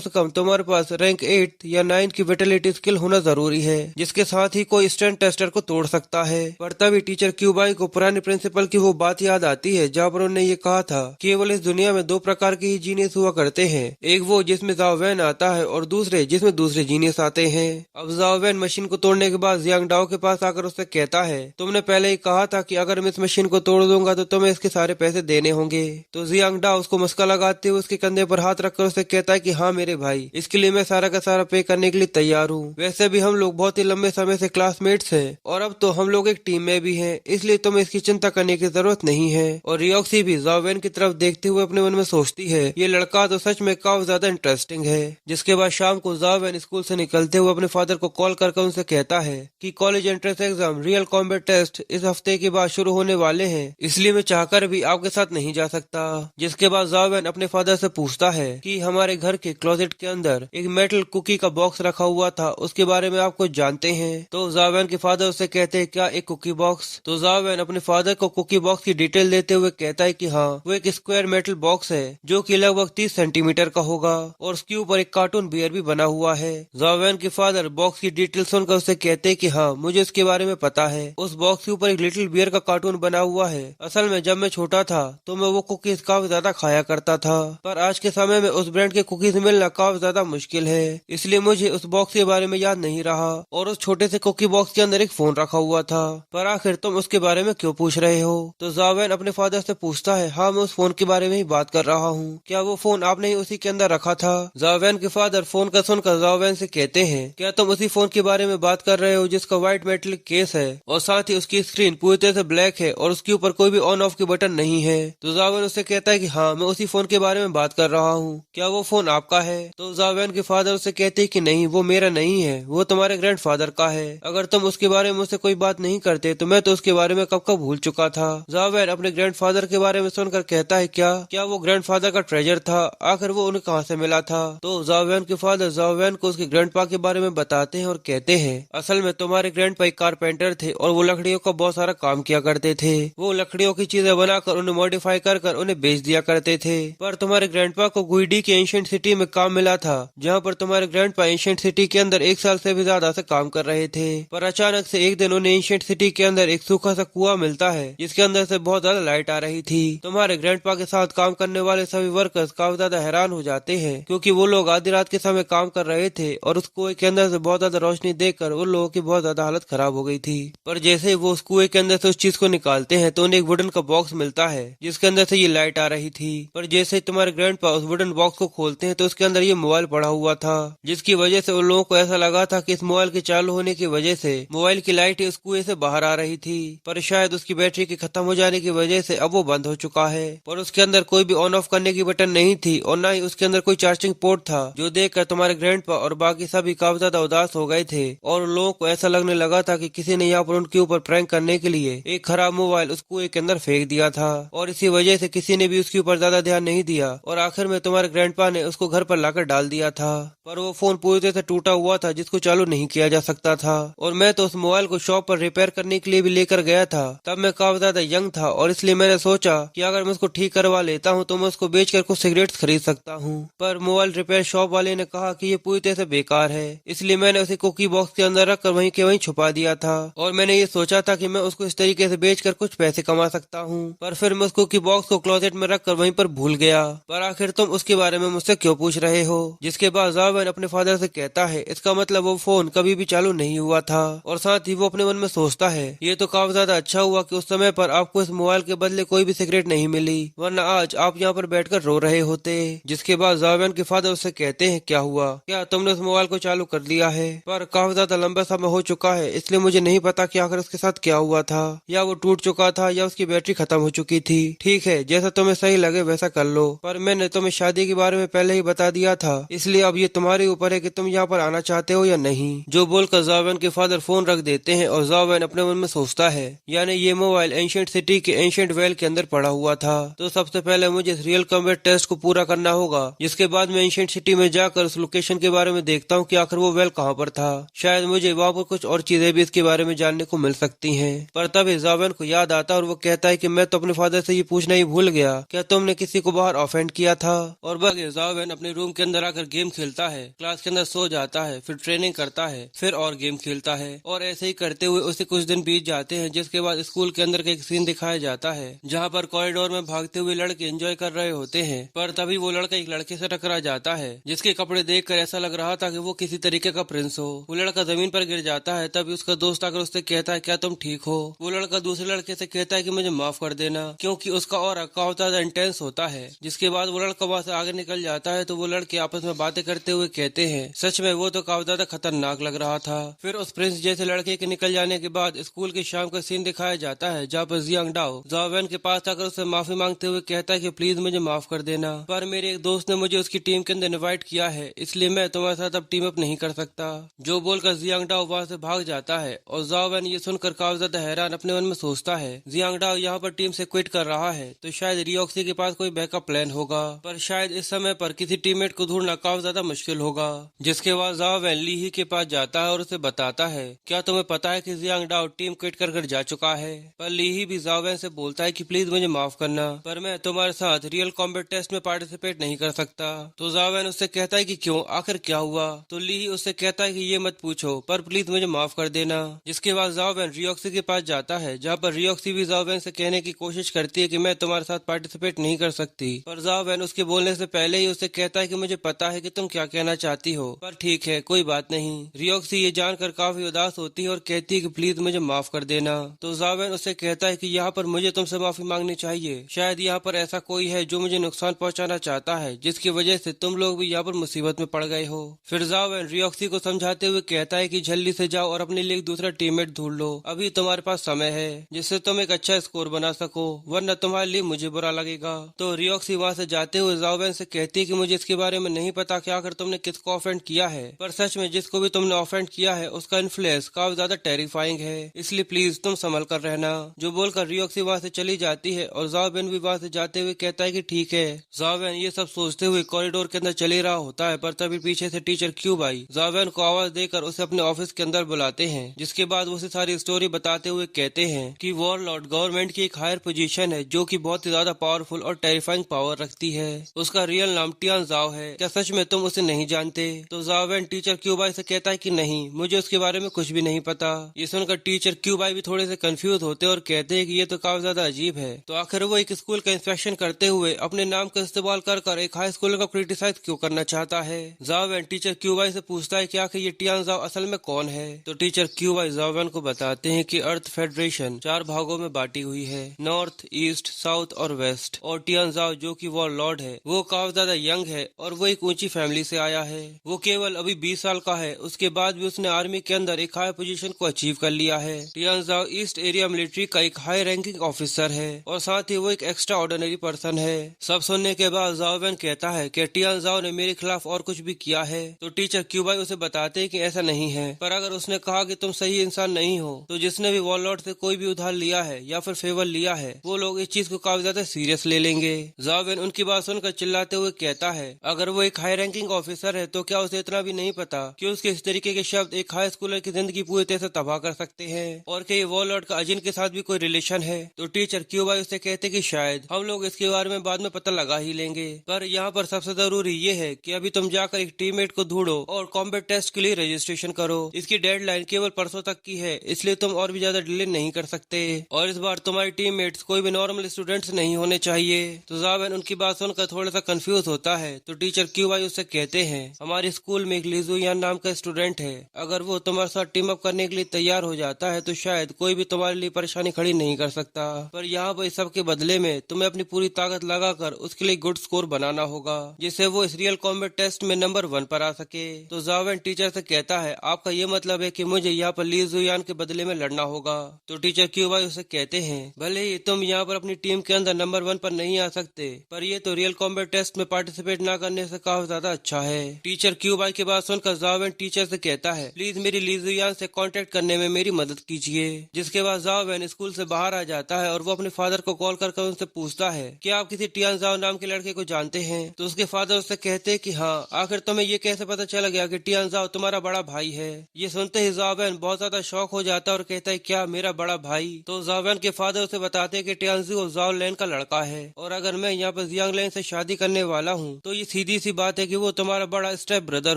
से कम तुम्हारे पास रैंक 8 या 9 की विटेलिटी स्किल होना जरूरी है, जिसके साथ ही कोई स्ट्रेंथ टेस्टर को तोड़ सकता है। पर तभी टीचर क्यूबाई को पुराने प्रिंसिपल की वो बात याद आती है जहाँ पर उन्होंने ये कहा था, केवल इस दुनिया में 2 प्रकार के ही जीनियस हुआ करते हैं, एक वो जिसमें जाओवैन आता है और दूसरे जिसमें दूसरे जीनियस आते हैं। अब जाओवैन मशीन को तोड़ने के बाद जियांग डाओ के पास आकर उससे कहता है, तुमने पहले ही कहा था कि अगर मैं इस मशीन को तोड़ दूंगा तो तुम्हें इसके सारे पैसे देने होंगे। तो जियांग डाओ उसको मस्का लगाते हुए उसके कंधे पर हाथ रखकर उससे कहता है कि हाँ मेरे भाई, इसके लिए मैं सारा का सारा पे करने के लिए तैयार हूँ। वैसे भी हम लोग बहुत ही लंबे समय से क्लासमेट्स हैं और अब तो हम लोग एक टीम में भी हैं, इसलिए तुम्हें इसकी चिंता करने की जरूरत नहीं है। और रियोक्सी भी जाओवैन की तरफ देखते हुए अपने मन में सोचती है, ये लड़का तो सच में काफी ज्यादा इंटरेस्टिंग है। जिसके बाद शाम को जाओवैन स्कूल से निकलते हुए अपने फादर को कॉल करके उनसे कहता है कि college entrance exam real combat test इस हफ्ते के बाद शुरू होने वाले हैं, इसलिए मैं चाहकर भी आपके साथ नहीं जा सकता। जिसके बाद जाओवैन अपने फादर से पूछता है कि हमारे घर के क्लोजेट के अंदर एक मेटल कुकी का बॉक्स रखा हुआ था, उसके बारे में आप कुछ जानते हैं। तो जाओवैन के फादर उससे कहते हैं, क्या एक कुकी बॉक्स। तो जाओवैन अपने फादर को कुकी बॉक्स की डिटेल देते हुए कहता है कि हाँ, वो एक स्क्वायर मेटल बॉक्स है जो कि लगभग 30 सेंटीमीटर का होगा और उसके ऊपर एक कार्टून बियर भी बना हुआ है। जाओवैन के फादर बॉक्स की डिटेल सुनकर उससे कहते हैं कि हाँ, मुझे इसके बारे में पता है, उस बॉक्स के ऊपर एक लिटिल बियर का कार्टून बना हुआ है। असल में जब मैं छोटा था तो मैं वो कुकीज काफी ज्यादा खाया करता था, पर आज के समय में उस ब्रांड के कुकीज मिलना काफी ज्यादा मुश्किल है, इसलिए मुझे उस बॉक्स के बारे में याद नहीं रहा। और उस छोटे से कुकी बॉक्स के अंदर एक फोन रखा हुआ था, पर आखिर तुम उसके बारे में क्यों पूछ रहे हो। तो जाओवैन अपने फादर से पूछता है, हाँ मैं उस फोन के बारे में ही बात कर रहा हूँ, क्या वो फोन आपने ही उसी के अंदर रखा था। जाओवैन के फादर फोन का सुनकर जाओवैन से कहते हैं, क्या तुम उसी फोन के बारे में बात कर रहे हो जिसका व्हाइट मेटल केस है और साथ ही उसकी स्क्रीन पूरी तरह से ब्लैक है और उसके ऊपर कोई भी ऑन ऑफ के बटन नहीं है। तो जाओवैन उससे कहता है कि हाँ, मैं उसी फोन के बारे में बात कर रहा हूँ, क्या वो फोन आपका है। तो जाओवैन के फादर उससे कहते हैं कि नहीं, वो मेरा नहीं है, वो तुम्हारे ग्रैंडफादर का है। अगर तुम उसके बारे में मुझसे कोई बात नहीं करते तो मैं तो उसके बारे में कब कब भूल चुका था। जाओवैन अपने ग्रैंडफादर के बारे में सुनकर कहता है, क्या वो ग्रैंडफादर का ट्रेजर था, आखिर वो उन्हें कहाँ से मिला था। तो जाओवैन के फादर जाओवैन को उसके ग्रैंडपा के बारे में बताते हैं और कहते हैं, असल में तुम्हारे ग्रैंडपा एक कारपेंटर थे और वो लकड़ियों का बहुत सारा काम किया करते थे। वो लकड़ियों की चीजें बनाकर उन्हें मॉडिफाई कर उन्हें बेच दिया करते थे। पर तुम्हारे ग्रैंडपा को गुइडी के एंशिएंट सिटी में काम मिला था, जहाँ पर तुम्हारे ग्रैंडपा एंशिएंट सिटी के अंदर 1 साल से भी ज्यादा से काम कर रहे थे। पर अचानक से एक दिन उन्हें एंशिएंट सिटी के अंदर एक सूखा सा कुआं मिलता है, जिसके अंदर से बहुत ज्यादा लाइट आ रही थी। तुम्हारे ग्रैंडपा के साथ काम करने वाले सभी वर्कर्स काफी ज्यादा हैरान हो जाते हैं, क्योंकि वो लोग आधी रात के समय काम कर रहे थे और उस कुएं के अंदर से बहुत ज्यादा रोशनी देखकर उन लोगों की बहुत ज्यादा हालत खराब हो गई थी। पर जैसे वो उस कुएं के अंदर से उस चीज को निकालते हैं तो उन्हें एक वुडन का बॉक्स मिलता है, जिसके अंदर से ये लाइट आ रही थी। पर जैसे तुम्हारे ग्रैंडपा उस वुडन बॉक्स को खोलते हैं तो उसके अंदर ये मोबाइल पड़ा हुआ था, जिसकी वजह से उन लोगों को ऐसा लगा था कि इस मोबाइल के चालू होने की वजह से मोबाइल की लाइट उस कुएं से बाहर आ रही थी। पर शायद उसकी बैटरी के खत्म हो जाने की वजह से अब वो बंद हो चुका है। पर उसके अंदर कोई भी ऑन ऑफ करने की बटन नहीं थी और न ही उसके अंदर कोई चार्जिंग पोर्ट था, जो देखकर तुम्हारे ग्रैंडपा और बाकी सभी काफी ज्यादा उदास हो गए थे और उन लोगों को ऐसा लगने लगा था कि किसी ने यहाँ पर उनके ऊपर प्रैंक करने के लिए एक खराब मोबाइल उस कुएं के अंदर फेंक दिया था। और इसी वजह से किसी ने भी उसके ऊपर ज्यादा ध्यान नहीं दिया और आखिर में तुम्हारे ग्रैंडपा ने उसको घर पर लाकर डाल दिया था। पर वो फोन पूरी तरह से टूटा हुआ था, जिसको चालू नहीं किया जा सकता था। और मैं तो उस मोबाइल को शॉप पर रिपेयर करने के लिए भी लेकर गया था। तब मैं काफी ज्यादा यंग था और इसलिए मैंने सोचा कि अगर मैं उसको ठीक करवा लेता हूँ तो मैं उसको बेचकर कुछ सिगरेट्स खरीद सकता हूँ। पर मोबाइल रिपेयर शॉप वाले ने कहा कि ये पूरी तरह से बेकार है, इसलिए मैंने उसे कुकी बॉक्स के अंदर रखकर वहीं के वहीं छुपा दिया था। और मैंने ये सोचा था कि मैं उसको इस तरीके से बेचकर कुछ पैसे कमा सकता हूँ। पर फिर मैं उस कुकी बॉक्स को क्लोजेट में रखकर वहीं पर भूल गया, पर आखिर तुम उसके बारे में मुझसे क्यों पूछ रहे हो? जिसके बाद जावेन अपने फादर से कहता है इसका मतलब वो फोन कभी भी चालू नहीं हुआ था, और साथ ही वो अपने मन में सोचता है ये तो काफी ज्यादा अच्छा हुआ कि उस समय पर आपको इस मोबाइल के बदले कोई भी सिगरेट नहीं मिली, वरना आज आप यहाँ पर बैठकर रो रहे होते। जिसके बाद जावेन के फादर उससे कहते हैं क्या हुआ, क्या तुमने उस मोबाइल को चालू कर लिया है? पर काफी ज्यादा लंबा समय हो चुका है, इसलिए मुझे नहीं पता कि आखिर उसके साथ क्या हुआ था, या वो टूट चुका था या उसकी बैटरी खत्म हो चुकी थी। ठीक है, जैसा तुम्हें सही लगे वैसा कर लो, पर मैंने तुम्हें शादी के बारे में पहले ही बता दिया था, इसलिए अब ये तुम्हारे ऊपर है कि तुम यहाँ पर आना चाहते हो या नहीं। जो बोलकर जावेन के फादर फोन रख देते हैं और जावेन अपने मन में सोचता है यानी ये मोबाइल एंशिएंट सिटी के एंशिएंट वेल के अंदर पड़ा हुआ था, तो सबसे पहले मुझे इस रियल कॉम्बैट टेस्ट को पूरा करना होगा, जिसके बाद मैं एंशिएंट सिटी में जाकर उस लोकेशन के बारे में देखता हूँ कि आखिर वो वेल कहाँ पर था। शायद मुझे वहाँ पर कुछ और चीजें भी इसके बारे में जानने को मिल सकती हैं। पर तभी जावेन को याद आता है और वो कहता है कि मैं तो अपने फादर से ये पूछना ही भूल गया, क्या तुमने किसी को बाहर ऑफेंड किया था? और बगे जावेन अपने रूम के अंदर आकर गेम खेलता है, क्लास के अंदर सो जाता है, फिर ट्रेनिंग करता है, फिर और गेम खेलता है, और ऐसे ही करते हुए उसे कुछ दिन बीत जाते हैं। जिसके बाद स्कूल के अंदर का एक सीन दिखाया जाता है जहाँ पर कॉरिडोर में भागते हुए लड़के एंजॉय कर रहे होते हैं, पर तभी वो लड़का एक लड़के से टकरा जाता है जिसके कपड़े देखकर ऐसा लग रहा था कि वो किसी तरीके का प्रिंस हो। वो लड़का जमीन पर गिर जाता है, तभी उसका दोस्त आकर उससे कहता है क्या तुम ठीक हो? वो लड़का दूसरे लड़के से कहता है कि मुझे माफ कर देना, क्योंकि उसका और काफी ज्यादा इंटेंस होता है। जिसके बाद वो लड़का वहां से आगे निकल जाता है, तो वो लड़के आपस में बातें करते हुए कहते हैं सच में वो तो काफी ज्यादा खतरनाक लग रहा था। फिर उस प्रिंस जैसे लड़के के निकल जाने के बाद स्कूल की शाम का सीन दिखाया जाता है जहाँ पर जियांग डाओ जावेन के पास आकर उससे माफी मांगते हुए कहता है कि प्लीज मुझे माफ कर देना, पर मेरे एक दोस्त ने मुझे उसकी टीम के अंदर इनवाइट किया है, इसलिए मैं तुम्हारे साथ अब टीम अप नहीं कर सकता। जो बोलकर जियांग डाओ वहाँ से भाग जाता है, और जावेन ये सुनकर काफी ज्यादा हैरान अपने मन में सोचता है जियांग डाओ यहाँ पर टीम से क्विट कर रहा है, तो शायद रियोक्सी के पास कोई बैकअप प्लान होगा, पर शायद इस समय पर किसी टीममेट को ढूंढना काफी ज्यादा मुश्किल होगा। जिसके बाद जावेन ली ही के पास जाता है और उसे बताता है क्या तुम्हें पता है कि जियांग डाओ टीम क्विट कर जा चुका है? पर ली ही भी जावेन से बोलता है कि प्लीज मुझे माफ करना, पर मैं तुम्हारे साथ रियल कॉम्बैट टेस्ट में पार्टिसिपेट नहीं कर सकता। तो जावेन उससे कहता है कि क्यों, आखिर क्या हुआ? तो ली ही उससे कहता है कि ये मत पूछो, पर प्लीज मुझे माफ कर देना। जिसके बाद जावेन रियोक्सी के पास जाता है, जहाँ पर रियोक्सी भी जावेन से कहने की कोशिश करती है कि मैं तुम्हारे साथ पार्टिसिपेट नहीं कर सकती, पर जावेन उसके बोलने से पहले ही उससे कहता है कि मुझे पता है कि तुम क्या कहना चाहती हो, पर ठीक है कोई बात नहीं। रियोक्सी ये जानकर काफी उदास होती है और कहती है कि प्लीज मुझे माफ कर देना। तो जावेन उससे कहता है कि यहाँ पर मुझे तुमसे माफी मांगनी चाहिए, शायद यहाँ पर ऐसा कोई है जो मुझे नुकसान पहुँचाना चाहता है, जिसकी वजह से तुम लोग भी यहाँ पर मुसीबत में पड़ गए हो। फिर जावेन रियोक्सी को समझाते हुए कहता है कि जल्दी से जाओ और अपने लिए एक दूसरा टीममेट ढूंढ लो, अभी तुम्हारे पास समय है जिससे तुम एक अच्छा स्कोर बना सको, वरना तुम्हारे लिए मुझे बुरा लगेगा। तो रियोक्सी वहाँ से जाते हुए जावेन से कहती है कि मुझे इसके बारे में नहीं पता कि आखिर तुमने किसको ऑफेंड किया है, पर सच में जिसको भी तुमने ऑफेंड किया है उसका इन्फ्लुएंस काफी ज्यादा टेरिफाइंग है, इसलिए प्लीज तुम संभल कर रहना। जो बोलकर रियोक्सी वहाँ से चली जाती है और जावेन भी वहाँ से जाते हुए कहता है कि ठीक है। जावेन ये सब सोचते हुए कॉरिडोर के अंदर चले रहा होता है, पर तभी पीछे से टीचर क्यूब आई जावेन को आवाज देकर उसे अपने ऑफिस के अंदर बुलाते हैं। जिसके बाद उसे सारी स्टोरी बताते हुए कहते हैं कि वॉरलॉर्ड गवर्नमेंट की एक हायर पोजीशन है जो कि बहुत ही ज्यादा पावरफुल और टेरिफाइंग पावर रखती है, उसका रियल नाम टियान जाओ है, क्या सच में तुम उसे नहीं जानते? तो जावेन टीचर क्यूबाई से कहता है कि नहीं, मुझे उसके बारे में कुछ भी नहीं पता। ये सुनकर टीचर क्यूबाई भी थोड़े से कंफ्यूज होते और कहते हैं कि ये तो काफी ज्यादा अजीब है। तो आखिर वो एक स्कूल का इंस्पेक्शन करते हुए अपने नाम का इस्तेमाल कर एक हाई स्कूल का क्रिटिसाइज क्यों करना चाहता है? जावेन टीचर क्यूबाई से पूछता है कि आखिर ये टियान जाओ असल में कौन है? तो टीचर क्यूबाई जावेन को बताते हैं कि अर्थ फेडरेशन 4 भागों में बांटी हुई है, नॉर्थ, ईस्ट, साउथ और वेस्ट, और टियान जाओ जो कि वॉरलॉर्ड है वो काफी ज्यादा यंग है और वो एक ऊंची फैमिली से आया है। वो केवल अभी 20 साल का है, उसके बाद भी उसने आर्मी के अंदर एक हाई पोजीशन को अचीव कर लिया है। टियान जाओ ईस्ट एरिया मिलिट्री का एक हाई रैंकिंग ऑफिसर है और साथ ही वो एक एक्स्ट्रा ऑर्डिनरी पर्सन है। सब सुनने के बाद जावेन कहता है कि टियान जाओ ने मेरे खिलाफ और कुछ भी किया है। तो टीचर क्यूबाई उसे बताते हैं कि ऐसा नहीं है, पर अगर उसने कहा कि तुम सही इंसान नहीं हो तो जिसने भी वॉरलॉर्ड से कोई भी उधार लिया है या फिर फेवर लिया है वो लोग इस चीज को काफी ज्यादा सीरियस ले लेंगे। जावेन उनकी बात सुनकर चिल्लाते हुए कहता है अगर वो एक हाई रैंकिंग ऑफिसर है तो क्या उसे इतना भी नहीं पता कि उसके इस तरीके के शब्द एक हाई स्कूलर की जिंदगी पूरी तरह से तबाह कर सकते हैं, और कि वॉरलॉर्ड का अजिन के साथ भी कोई रिलेशन है? तो टीचर क्यूबाई उससे कहते कि शायद हम लोग इसके बारे में बाद में पता लगा ही लेंगे, पर यहाँ पर सबसे जरूरी ये है कि अभी तुम जाकर एक टीममेट को ढूंढो और कॉम्बैट टेस्ट के लिए रजिस्ट्रेशन करो। इसकी डेडलाइन केवल परसों तक की है, इसलिए तुम और भी ज्यादा डिले नहीं कर सकते, और इस बार तुम्हारी टीममेट्स कोई भी नॉर्मल स्टूडेंट्स नहीं होने चाहिए। तो जावेन उनकी बात सुनकर थोड़ा सा कंफ्यूज होता है। तो टीचर क्यूबाई उससे कहते हैं, हमारे स्कूल में एक लीजुयान नाम का स्टूडेंट है, अगर वो तुम्हारे साथ टीम अप करने के लिए तैयार हो जाता है तो शायद कोई भी तुम्हारे लिए परेशानी खड़ी नहीं कर सकता, पर यहाँ पर सब के बदले में तुम्हें अपनी पूरी ताकत लगाकर उसके लिए गुड स्कोर बनाना होगा, जिससे वो इस रियल कॉम्बैट टेस्ट में नंबर 1 पर आ सके। तो जावेन टीचर से कहता है, आपका ये मतलब है कि मुझे यहाँ पर ली जुयान के बदले में लड़ना होगा। तो टीचर क्यूबाई उसे कहते हैं, भले ही तुम यहाँ पर अपनी टीम के अंदर नंबर 1 पर नहीं आ सकते, पर ये तो रियल कॉम्बैट टेस्ट में पार्टिसिपेट न करने से काफी ज्यादा अच्छा है। टीचर क्यूबाई की बात सुनकर जावेन टीचर से कहता है, प्लीज मेरी ली जुयान से कांटेक्ट करने में मेरी मदद कीजिए। जिसके बाद जावेन स्कूल से बाहर आ जाता है और वो अपने फादर को कॉल कर उनसे पूछता है, क्या आप किसी टियानजाओ नाम के लड़के को जानते हैं? तो उसके फादर उससे कहते हैं कि हाँ, आखिर तुम्हें ये कैसे पता चला गया कि टियानजाओ तुम्हारा बड़ा भाई है? ये सुनते ही जावेन बहुत ज्यादा शौक हो जाता है और कहता है, क्या मेरा बड़ा भाई? तो जावेन के फादर उसे बताते हैं कि टियानजू जाओ लैन का लड़का है, और अगर मैं यहाँ पर जियांग लैन से शादी करने वाला हूँ तो ये सीधी सी बात है कि वो तुम्हारा बड़ा स्टेप ब्रदर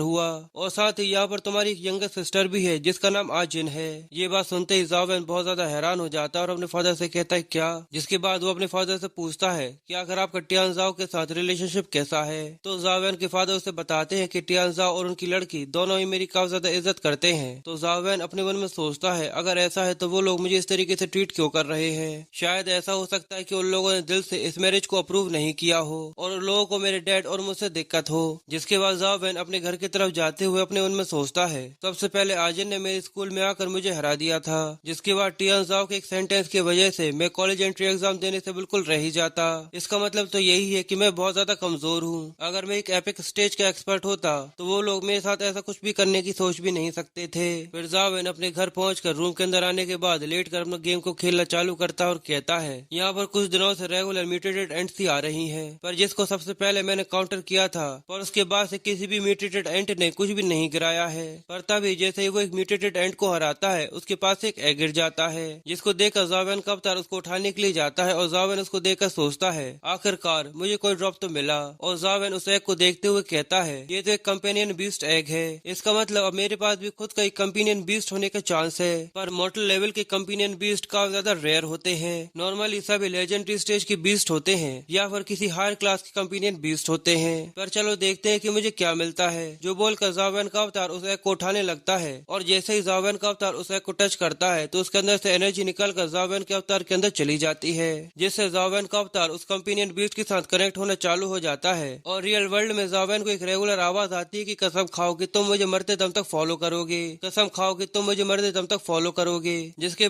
हुआ, और साथ ही यहाँ पर तुम्हारी एक यंगर सिस्टर भी है जिसका नाम आजिन है। ये बात सुनते ही जावेन बहुत ज्यादा हैरान हो जाता है और अपने फादर से कहता है, क्या? जिसके बाद वो अपने फादर से पूछता है कि आखिर आपका टियानजाओ के साथ रिलेशनशिप कैसा है? तो जावेन के फादर उसे बताते हैं कि टियानजाओ और उनकी लड़की दोनों ही मेरी काफी ज्यादा इज्जत करते हैं। तो जावेन अपने मन में सोचता है, अगर ऐसा है तो वो लोग मुझे इस तरीके से ट्रीट क्यों कर रहे हैं? शायद ऐसा हो सकता है कि उन लोगों ने दिल से इस मैरिज को अप्रूव नहीं किया हो और उन लोगों को मेरे डैड और मुझसे दिक्कत हो। जिसके बाद जावेन अपने घर की तरफ जाते हुए अपने मन में सोचता है, सबसे पहले आजिन ने मेरे स्कूल में आकर मुझे हरा दिया था। जिसके बाद टियानजाओ के एक सेंटेंस की वजह से मैं कॉलेज एंट्री एग्जाम देने से बिल्कुल रह ही जाता। इसका मतलब तो यही है कि मैं बहुत ज्यादा कमजोर हूँ। अगर मैं एक एपिक स्टेज का एक्सपर्ट होता तो वो लोग मेरे साथ ऐसा कुछ भी करने की सोच भी नहीं सकते थे। फिर जावेन अपने घर पहुंचकर रूम के अंदर आने के बाद लेट कर अपना गेम को खेलना चालू करता है और कहता है, यहाँ पर कुछ दिनों से रेगुलर म्यूटेटेड एंट्स ही आ रही हैं, पर जिसको सबसे पहले मैंने काउंटर किया था, पर उसके बाद से किसी भी म्यूटेटेड एंट ने कुछ भी नहीं गिराया है। पर तभी जैसे ही वो एक म्यूटेटेड एंट को हराता है, उसके पास एक एग गिर जाता है, जिसको देखकर जावेन का अवतार उसको उठाने के लिए जाता है और जावेन उसको देखकर सोचता है, आखिरकार मुझे कोई ड्रॉप तो मिला। और जावेन उस एग को देखते हुए कहता है, ये तो एक कंपेनियन बीस्ट एग है, इसका मतलब अब मेरे पास भी खुद का एक कंपेनियन बीस्ट होने का चांस है। पर मॉर्टल लेवल के कंपेनियन बीस्ट काफी ज्यादा रेयर होते हैं। नॉर्मली सभी लेजेंडरी स्टेज के बीस्ट होते हैं या फिर किसी हायर क्लास के कंपेनियन बीस्ट होते हैं। पर चलो देखते हैं कि मुझे क्या मिलता है। जो बोलकर जावेन का अवतार उस एग को उठाने लगता है, और जैसे ही जावेन का अवतार उस एग को टच करता है तो उसके अंदर से एनर्जी निकलकर जावेन के अवतार के अंदर चली जाती है, जिससे जावेन का अवतार उस कंपेनियन बीस्ट के साथ कनेक्ट होना चालू हो जाता है। और रियल वर्ल्ड में जावेन को एक रेगुलर आवाज आती है कि कसम खाओ कि तुम मुझे मरते दम तक फॉलो करोगे, कसम खाओ कि तुम मुझे मरते दम तक फॉलो करोगे। जिसके